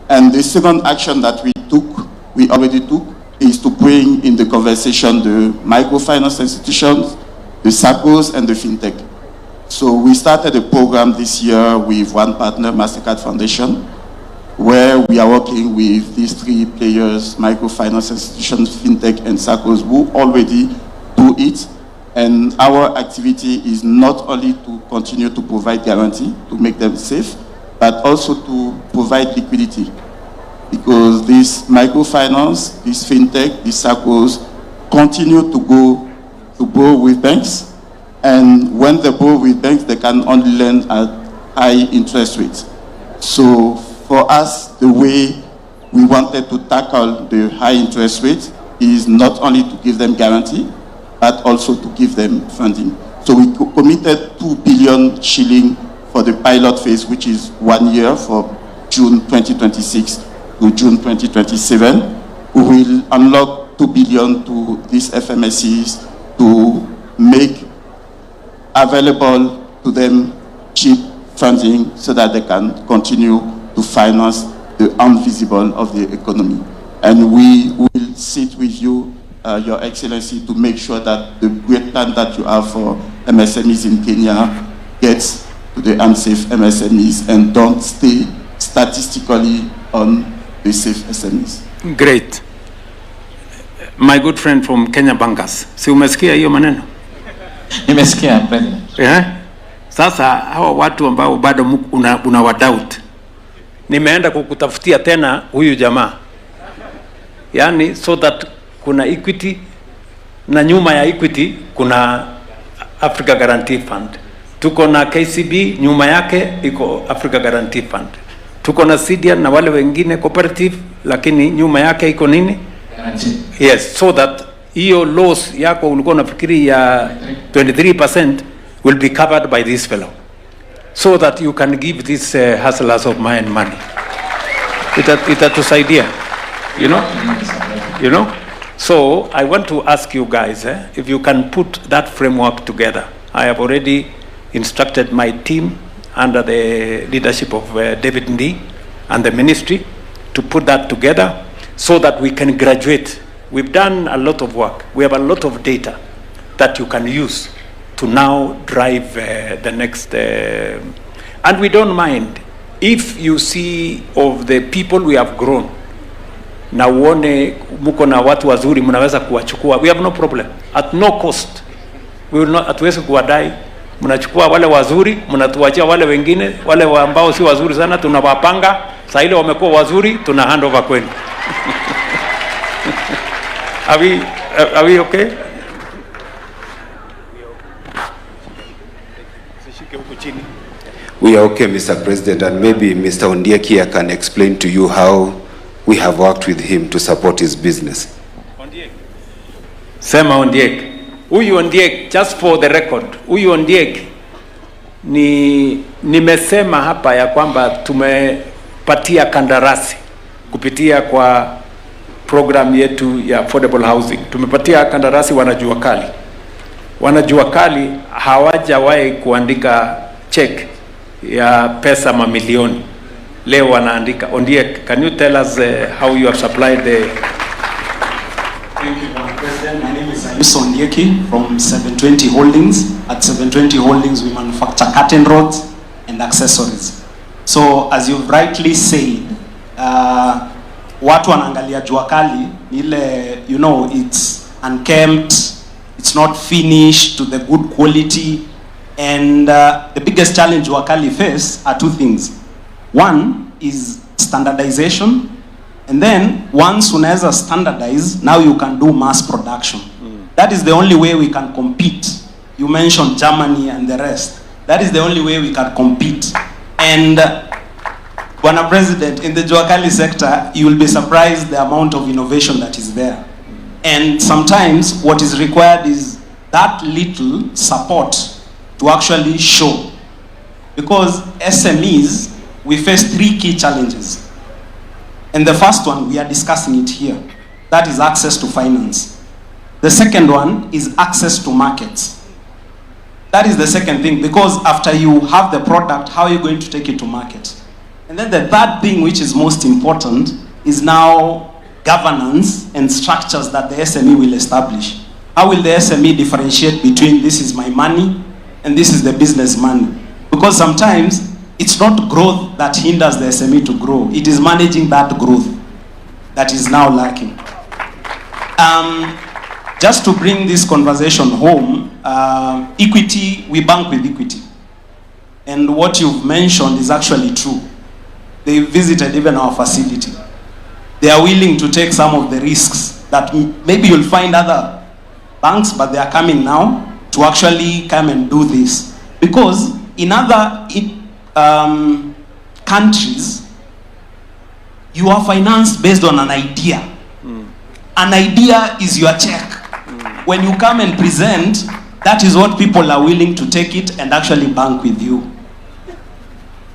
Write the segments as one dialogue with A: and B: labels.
A: And the second action that we already took, is to bring in the conversation the microfinance institutions, the SACCOs, and the fintech. So we started a program this year with one partner, Mastercard Foundation, where we are working with these three players, microfinance institutions, fintech, and SACCOs, who already do it. And our activity is not only to continue to provide guarantee, to make them safe, but also to provide liquidity. Because this microfinance, this fintech, these SACCOs continue to borrow with banks. And when they borrow with banks, they can only lend at high interest rates. So for us, the way we wanted to tackle the high interest rate is not only to give them guarantee, but also to give them funding. So we committed 2 billion shilling for the pilot phase, which is 1 year for June 2026 to June 2027. We will unlock 2 billion to these FMSEs to make available to them cheap funding so that they can continue to finance the invisible of the economy. And we will sit with you, Your Excellency, to make sure that the great plan that you have for MSMEs in Kenya gets to the unsafe MSMEs and don't stay statistically on the safe SMEs.
B: Great. My good friend from Kenya Bankers. Si umesikia hiyo maneno?
C: Nimesikia, President.
B: Sasa hawa watu ambao bado una wadoubt. Nimeenda kukutafutia tena huyu jamaa. Yani so that kuna equity na nyuma ya equity kuna Africa Guarantee Fund. Tuko na KCB nyuma yake iko Africa Guarantee Fund. Tuko na CDN na wale wengine cooperative, lakini nyuma yake iko nini?
C: Guarantee.
B: Yes, so that hiyo loss yako ulikuwa unafikiri ya 23% will be covered by this fellow, so that you can give these hustlers of mine money. Itatusaidia, you know. So I want to ask you guys, if you can put that framework together. I have already instructed my team under the leadership of David Ndii and the ministry to put that together so that we can graduate. We've done a lot of work. We have a lot of data that you can use to now drive the next. And we don't mind if you see of the people we have grown. Na uone muko na watu wazuri mnaweza kuwachukua. We have no problem. At no cost. We will not, hatuwezi kuwadai. Mnachukua wale wazuri, mnatuachia wale wengine, wale ambao si wazuri sana tunawapanga. Sasa ile wamekuwa wazuri, tuna hand over kwenu. Are we okay?
D: We are okay, Mr. President, and maybe Mr. Ondieki can explain to you how we have worked with him to support his business.
B: Ondieki. Sema Ondieki. Huyu Ondieki, just for the record, huyu Ondieki nimesema hapa ya kwamba tumepatia kandarasi kupitia kwa program yetu ya affordable housing. Tumepatia kandarasi wanajua kali. Wanajua kali hawajawahi kuandika check ya pesa mamilioni. Leo wanaandika. Ondieki, can you tell us how you have supplied the...
E: Thank you, Mr. President. My name is Mr. Ondieki from 720 Holdings. At 720 Holdings, we manufacture curtain rods and accessories. So, as you've rightly said, watu wanaangalia jua kali ile, you know, it's unkempt, it's not finished to the good quality, and the biggest challenge jua kali face are two things. One is standardization, and then once unaweza standardize, now you can do mass production. That is the only way we can compete. You mentioned Germany and the rest. That is the only way we can compete. And Bwana President, in the jua kali sector, you will be surprised the amount of innovation that is there. And sometimes what is required is that little support to actually show. Because SMEs, we face three key challenges. And the first one, we are discussing it here. That is access to finance. The second one is access to markets. That is the second thing, because after you have the product, how are you going to take it to market? And then the third thing, which is most important, is now governance and structures that the SME will establish. How will the SME differentiate between this is my money and this is the business money? Because sometimes it's not growth that hinders the SME to grow. It is managing that growth that is now lacking. Just to bring this conversation home, equity, we bank with equity. And what you've mentioned is actually true. They visited even our facility. They are willing to take some of the risks that maybe you'll find other banks, but they are coming now to actually come and do this. Because in other countries, you are financed based on an idea. An idea is your check. When you come and present, that is what people are willing to take it and actually bank with you.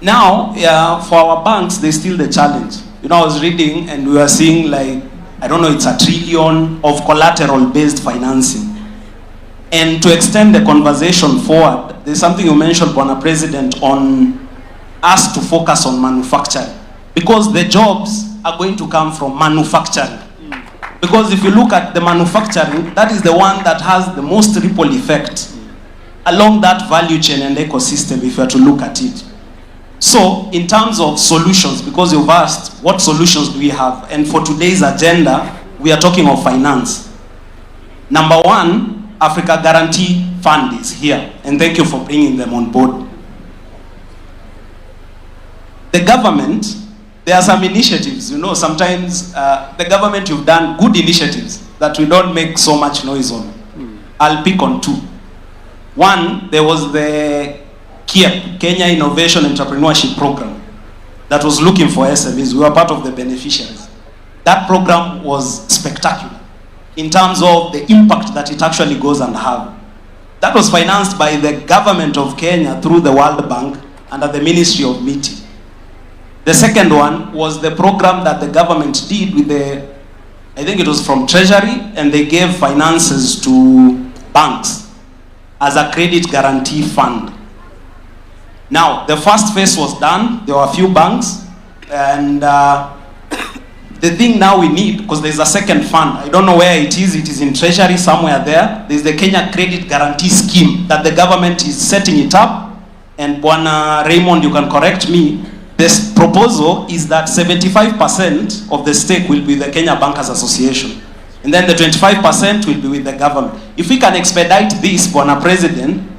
E: Now, for our banks, there's still the challenge. You know, I was reading and we were seeing like, I don't know, it's $1 trillion of collateral-based financing. And to extend the conversation forward, there's something you mentioned, Bwana President, on us to focus on manufacturing. Because the jobs are going to come from manufacturing. Because if you look at the manufacturing, that is the one that has the most ripple effect along that value chain and ecosystem, if you are to look at it. So, in terms of solutions, because you've asked, what solutions do we have? And for today's agenda, we are talking of finance. Number one, Africa Guarantee Fund is here. And thank you for bringing them on board. The government, there are some initiatives, you know, sometimes the government, you've done good initiatives that we don't make so much noise on. I'll pick on two. One, there was the KICC, Kenya Innovation Entrepreneurship Program, that was looking for SMEs. We were part of the beneficiaries. That program was spectacular in terms of the impact that it actually goes and have. That was financed by the government of Kenya through the World Bank under the Ministry of MITI. The second one was the program that the government did with the, I think it was from Treasury, and they gave finances to banks as a credit guarantee fund. Now, the first phase was done. There were a few banks, and the thing now we need, because there's a second fund, I don't know where it is in Treasury somewhere there. There's the Kenya Credit Guarantee Scheme that the government is setting it up, and Bwana Raymond, you can correct me. This proposal is that 75% of the stake will be the Kenya Bankers Association. And then the 25% will be with the government. If we can expedite this, Bwana President,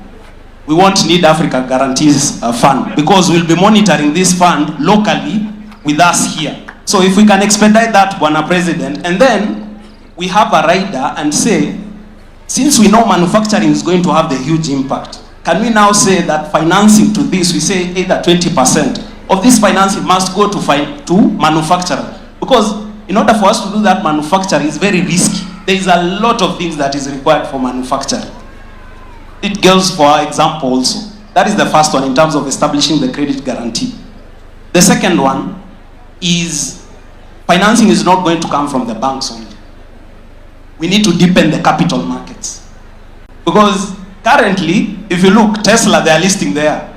E: we won't need Africa Guarantees Fund, because we'll be monitoring this fund locally with us here. So if we can expedite that, Bwana President, and then we have a rider and say, since we know manufacturing is going to have the huge impact, can we now say that financing to this, we say either 20% of this financing must go to manufacturing? Because in order for us to do that, manufacturing is very risky. There is a lot of things that is required for manufacturing. It goes for example also. That is the first one in terms of establishing the credit guarantee. The second one is financing is not going to come from the banks only. We need to deepen the capital markets. Because currently, if you look, Tesla, they are listing there.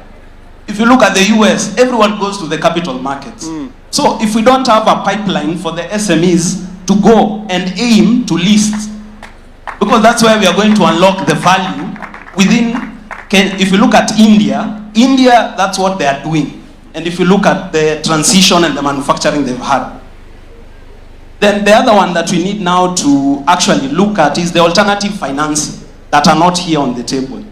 E: If you look at the US, everyone goes to the capital markets. So if we don't have a pipeline for the SMEs to go and aim to list, because that's where we are going to unlock the value within. If you look at India, that's what they are doing. And if you look at the transition and the manufacturing they've had. Then the other one that we need now to actually look at is the alternative financing that are not here on the table.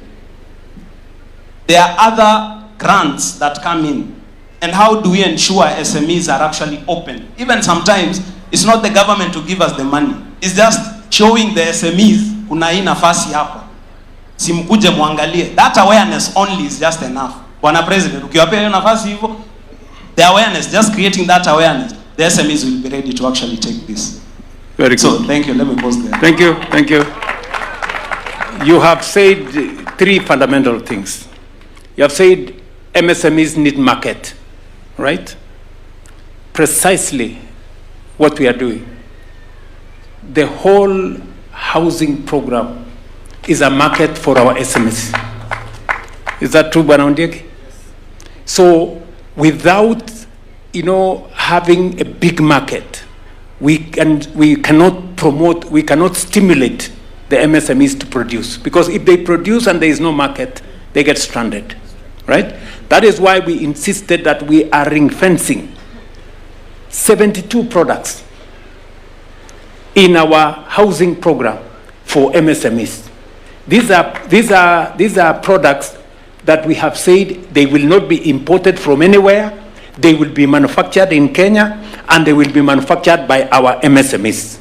E: There are other grants that come in. And how do we ensure SMEs are actually open? Even sometimes, it's not the government to give us the money. It's just showing the SMEs, kuna hii nafasi hapa. Simkuje muangalie. That awareness only is just enough. Bwana President, ukiwapea hiyo nafasi hivyo, the awareness, just creating that awareness, the SMEs will be ready to actually take this.
B: Very good.
E: So, thank you. Let me pause there.
B: Thank you. Thank you. You have said three fundamental things. You have said MSMEs need market, right? Precisely what we are doing. The whole housing program is a market for our SMEs. Is that true, Bwana Ondieki? So without having a big market, we cannot stimulate the MSMEs to produce, because if they produce and there is no market, they get stranded, right? That is why we insisted that we are ring fencing 72 products in our housing program for MSMEs. These are products that we have said they will not be imported from anywhere. They will be manufactured in Kenya, and they will be manufactured by our MSMEs.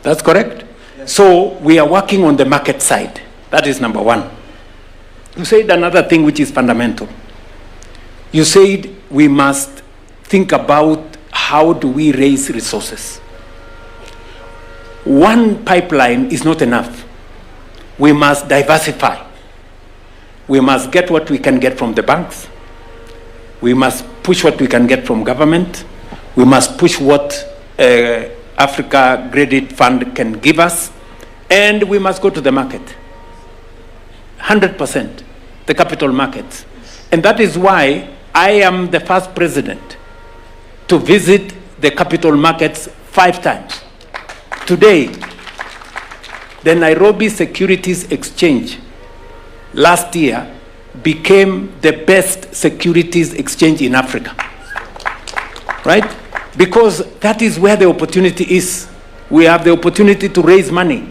B: That's correct? Yes. So we are working on the market side. That is number one. You said another thing which is fundamental. You said we must think about how do we raise resources. One pipeline is not enough. We must diversify. We must get what we can get from the banks. We must push what we can get from government. We must push what Africa Credit Fund can give us. And we must go to the market. 100%, the capital markets. And that is why I am the first president to visit the capital markets 5 times. Today, the Nairobi Securities Exchange last year became the best securities exchange in Africa, right? Because that is where the opportunity is. We have the opportunity to raise money.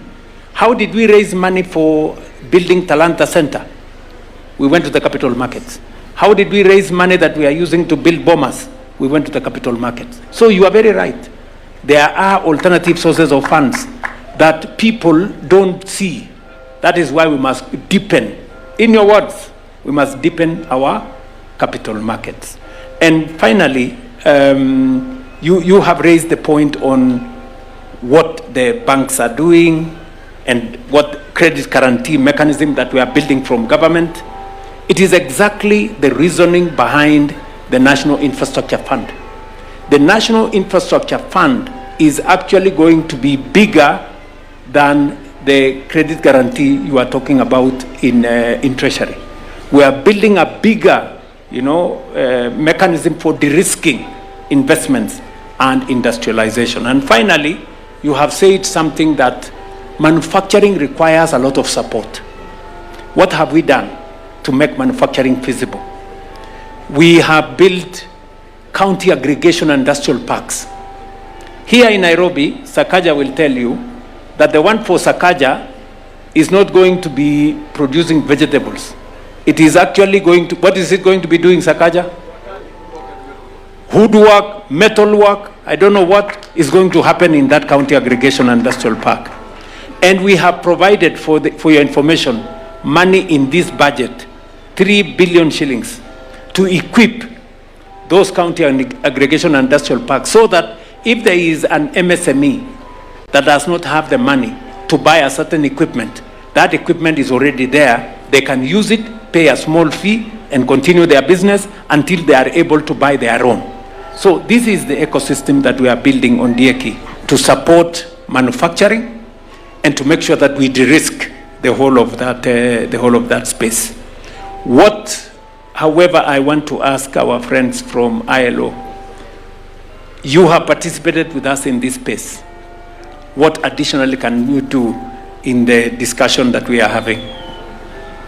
B: How did we raise money for building Talanta Center? We went to the capital markets. How did we raise money that we are using to build Bomas? We went to the capital markets. So you are very right. There are alternative sources of funds that people don't see. That is why we must deepen. In your words, we must deepen our capital markets. And finally, you have raised the point on what the banks are doing and what credit guarantee mechanism that we are building from government. It is exactly the reasoning behind the National Infrastructure Fund. The National Infrastructure Fund is actually going to be bigger than the credit guarantee you are talking about in Treasury. We are building a bigger, mechanism for de-risking investments and industrialization. And finally, you have said something that manufacturing requires a lot of support. What have we done to make manufacturing feasible? We have built county aggregation industrial parks. Here in Nairobi, Sakaja will tell you that the one for Sakaja is not going to be producing vegetables. It is actually going to, what is it going to be doing, Sakaja? Woodwork, metal work, I don't know what is going to happen in that county aggregation industrial park. And we have provided, for your information, money in this budget, 3 billion shillings, to equip those county aggregation industrial parks, so that if there is an MSME that does not have the money to buy a certain equipment, that equipment is already there. They can use it, pay a small fee, and continue their business until they are able to buy their own. So this is the ecosystem that we are building on KICC to support manufacturing and to make sure that we de-risk the whole of that space. What, however, I want to ask our friends from ILO, you have participated with us in this space. What additionally can you do in the discussion that we are having?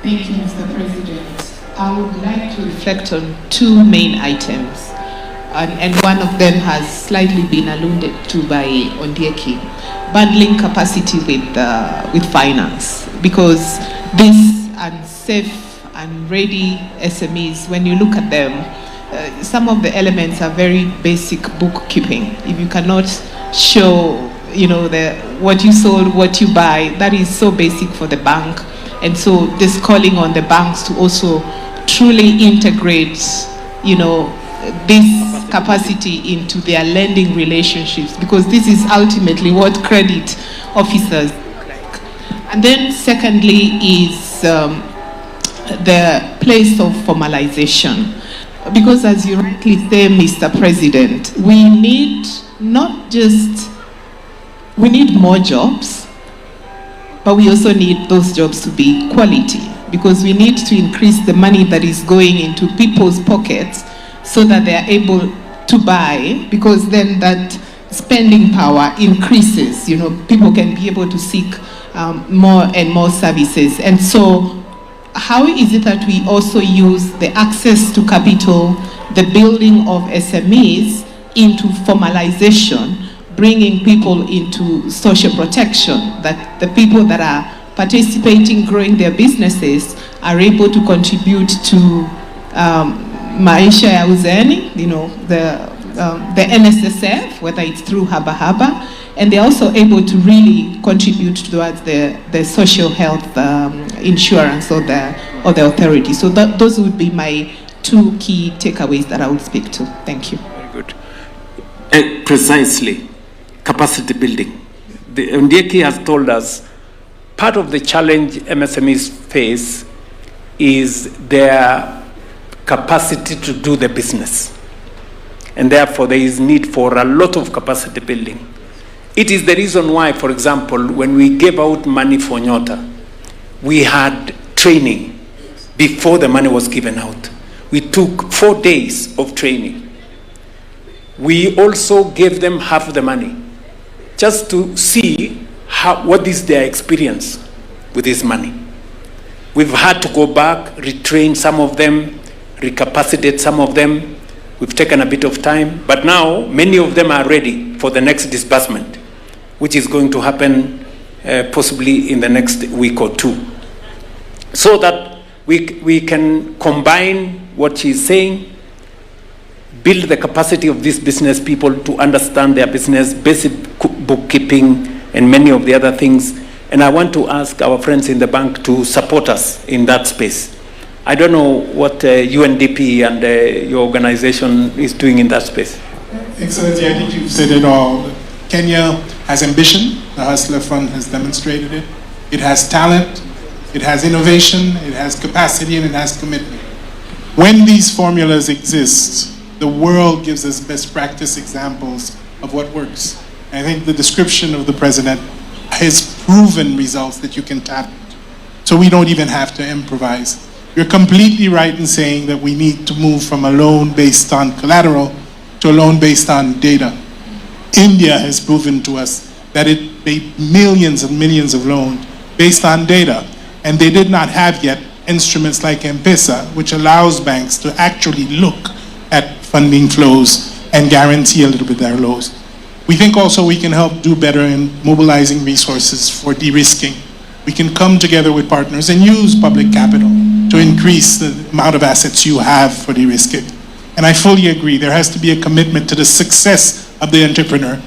F: Thank you, Mr. President. I would like to reflect on 2 main items. And one of them has slightly been alluded to by Ondieki, bundling capacity with finance. Because these unsafe and ready SMEs, when you look at them, some of the elements are very basic bookkeeping. If you cannot show, what you sold, what you buy, that is so basic for the bank. And so this calling on the banks to also truly integrate, this capacity into their lending relationships, because this is ultimately what credit officers like. And then secondly is the place of formalization. Because as you rightly say, Mr. President, we need more jobs, but we also need those jobs to be quality, because we need to increase the money that is going into people's pockets so that they are able to buy, because then that spending power increases. You know, people can be able to seek more and more services. And so how is it that we also use the access to capital, the building of SMEs into formalization, bringing people into social protection, that the people that are participating, growing their businesses, are able to contribute to maisha ya uzeeni, you know, the NSSF, whether it's through Haba Haba, and they're also able to really contribute towards the social health insurance or the authority. So those would be my two key takeaways that I would speak to. Thank you.
B: Very good. Precisely, capacity building. The Ondieki has told us part of the challenge MSMEs face is their capacity to do the business. And therefore, there is need for a lot of capacity building. It is the reason why, for example, when we gave out money for Nyota, we had training before the money was given out. We took 4 days of training. We also gave them half the money, just to see what is their experience with this money. We've had to go back, retrain some of them, recapacitate some of them. We've taken a bit of time, but now many of them are ready for the next disbursement, which is going to happen possibly in the next week or two. So that we can combine what she's saying, build the capacity of these business people to understand their business, basic bookkeeping, and many of the other things. And I want to ask our friends in the bank to support us in that space. I don't know what UNDP and your organization is doing in that space.
G: Excellency, I think you've said it all. Kenya has ambition. The Hustler Fund has demonstrated it. It has talent, it has innovation, it has capacity, and it has commitment. When these formulas exist, the world gives us best practice examples of what works. I think the description of the president has proven results that you can tap into. So we don't even have to improvise. You're completely right in saying that we need to move from a loan based on collateral to a loan based on data. India has proven to us that it made millions and millions of loans based on data, and they did not have yet instruments like M-Pesa, which allows banks to actually look at funding flows and guarantee a little bit their loans. We think also we can help do better in mobilizing resources for de-risking. We can come together with partners and use public capital to increase the amount of assets you have for de-risking. And I fully agree, there has to be a commitment to the success of the entrepreneur,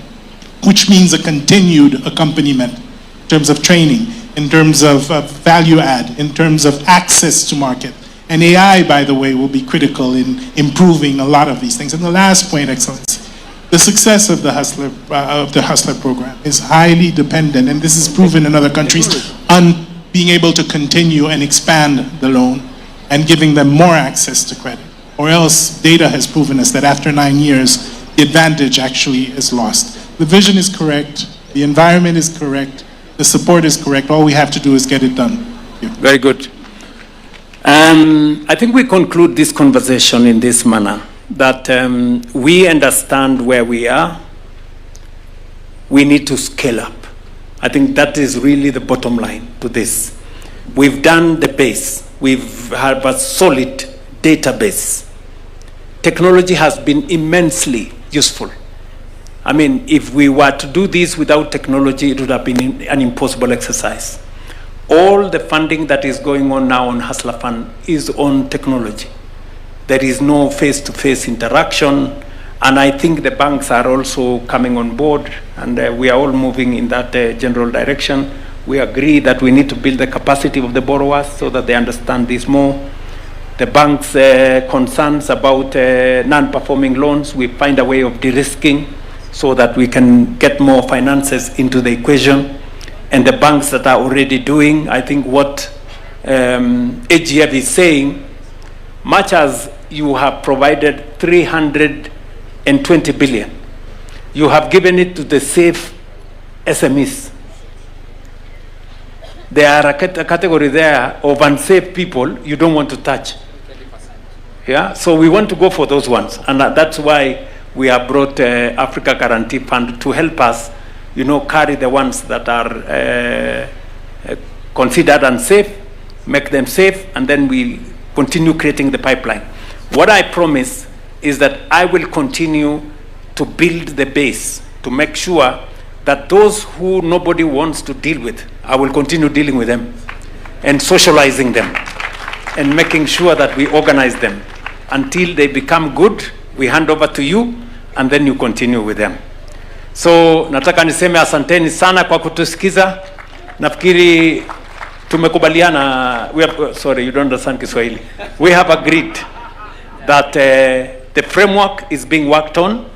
G: which means a continued accompaniment in terms of training, in terms of value add, in terms of access to market. And AI, by the way, will be critical in improving a lot of these things. And the last point, Excellency, the success of the Hustler program is highly dependent, and this is proven in other countries, on being able to continue and expand the loan and giving them more access to credit. Or else data has proven us that after 9 years, the advantage actually is lost. The vision is correct, the environment is correct, the support is correct. All we have to do is get it done.
B: Very good. I think we conclude this conversation in this manner, that we understand where we are. We need to scale up. I think that is really the bottom line to this. We've done the base. We've had a solid database. Technology has been immensely useful. I mean, if we were to do this without technology, it would have been an impossible exercise. All the funding that is going on now on Hustler Fund is on technology. There is no face-to-face interaction, and I think the banks are also coming on board, and we are all moving in that general direction. We agree that we need to build the capacity of the borrowers so that they understand this more. The bank's concerns about non-performing loans, we find a way of de-risking so that we can get more finances into the equation. And the banks that are already doing, I think what AGF is saying, much as you have provided 320 billion, you have given it to the safe SMEs. There are a category there of unsafe people you don't want to touch. Yeah, so we want to go for those ones, and that's why we have brought Africa Guarantee Fund to help us, you know, carry the ones that are considered unsafe, make them safe, and then we continue creating the pipeline. What I promise is that I will continue to build the base to make sure that those who nobody wants to deal with, I will continue dealing with them and socializing them and making sure that we organize them until they become good. We hand over to you and then you continue with them. So nataka niseme asanteni sana kwa kutusikiza. Nafikiri tumekubaliana, sorry, you don't understand Kiswahili. We have agreed that the framework is being worked on.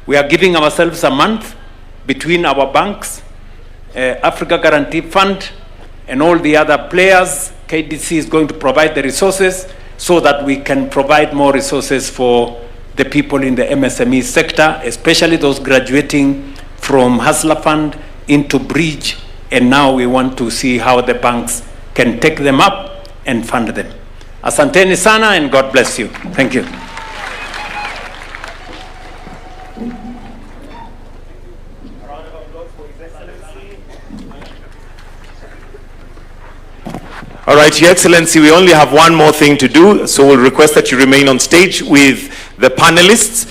B: We are giving ourselves a month between our banks, Africa Guarantee Fund, and all the other players. KDC is going to provide the resources so that we can provide more resources for the people in the MSME sector, especially those graduating from Hustler Fund into Bridge, and now we want to see how the banks can take them up and fund them. Asanteni sana and God bless you. Thank you.
H: All right, Your Excellency, we only have one more thing to do, so we'll request that you remain on stage with the panelists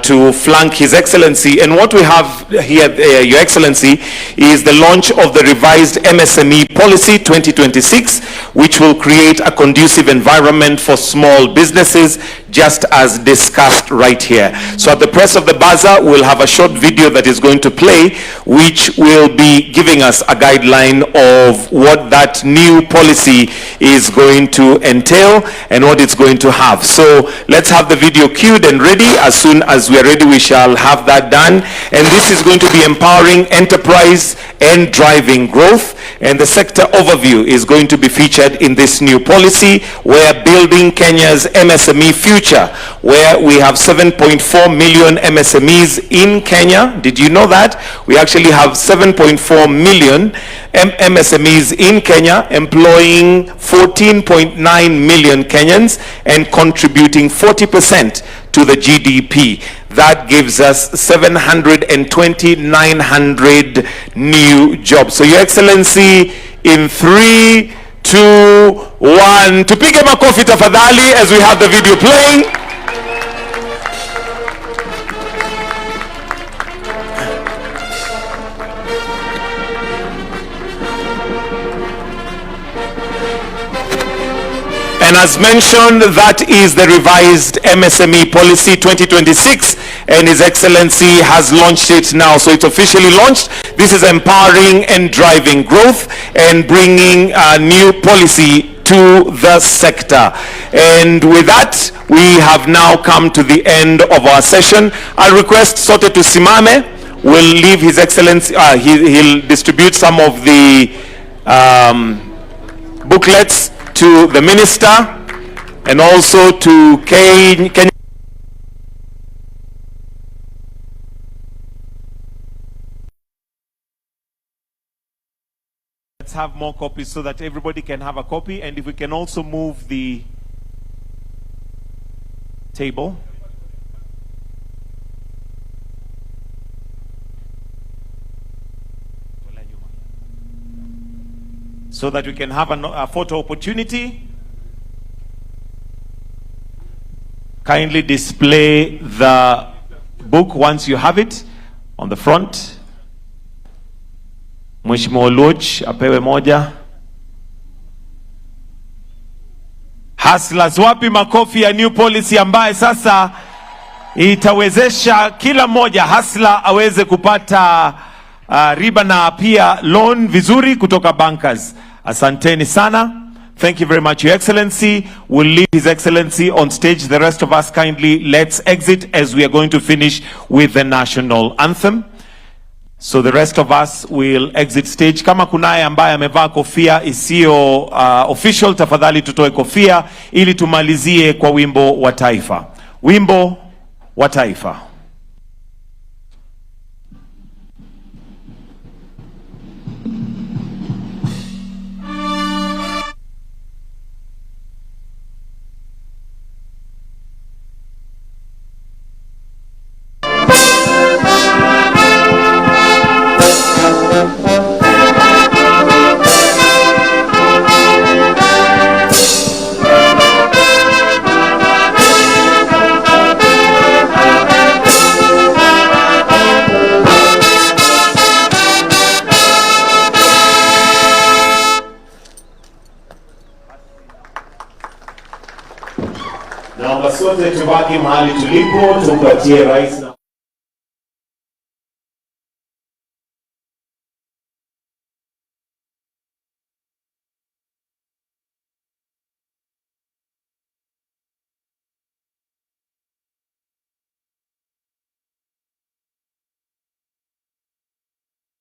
H: to flank His Excellency. And what we have here, Your Excellency, is the launch of the revised MSME policy 2026, which will create a conducive environment for small businesses, just as discussed right here. So at the press of the bazaar, we'll have a short video that is going to play, which will be giving us a guideline of what that new policy is going to entail and what it's going to have. So let's have the video queued and ready. As soon as we are ready, we shall have that done. And this is going to be empowering enterprise and driving growth. And the sector overview is going to be featured in this new policy, where building Kenya's MSME future, where we have 7.4 million MSMEs in Kenya. Did you know that? We actually have 7.4 million MSMEs in Kenya, employing 14.9 million Kenyans and contributing 40% to the GDP. That gives us 720,900 new jobs. So Your Excellency, in 3, 2, 1, tupige makofi tafadhali as we have the video playing. And as mentioned, that is the revised MSME policy 2026, and His Excellency has launched it now. So it's officially launched. This is empowering and driving growth and bringing a new policy to the sector. And with that, we have now come to the end of our session. I request sote tusimame. We'll leave His Excellency, he'll distribute some of the booklets to the minister and also to Kenya. Let's have more copies so that everybody can have a copy, and if we can also move the table. So that we can have a photo opportunity. Kindly display the book once you have it on the front. Mheshimiwa Oluoch apewe moja. Hustlers, wapi makofi ya new policy ambaye sasa itawezesha kila mmoja hustler aweze kupata riba na pia loan vizuri kutoka bankers. Asanteni sana. Thank you very much, Your Excellency. We'll leave His Excellency on stage. The rest of us, kindly let's exit as we are going to finish with the national anthem. So the rest of us will exit stage. Kama kunaye ambaye amevaa kofia isiyo official, tafadhali tutoe kofia ili tumalizie kwa wimbo wa taifa. Wimbo wa taifa.
I: Naomba sote tubaki mahali tulipo, tumpatie rais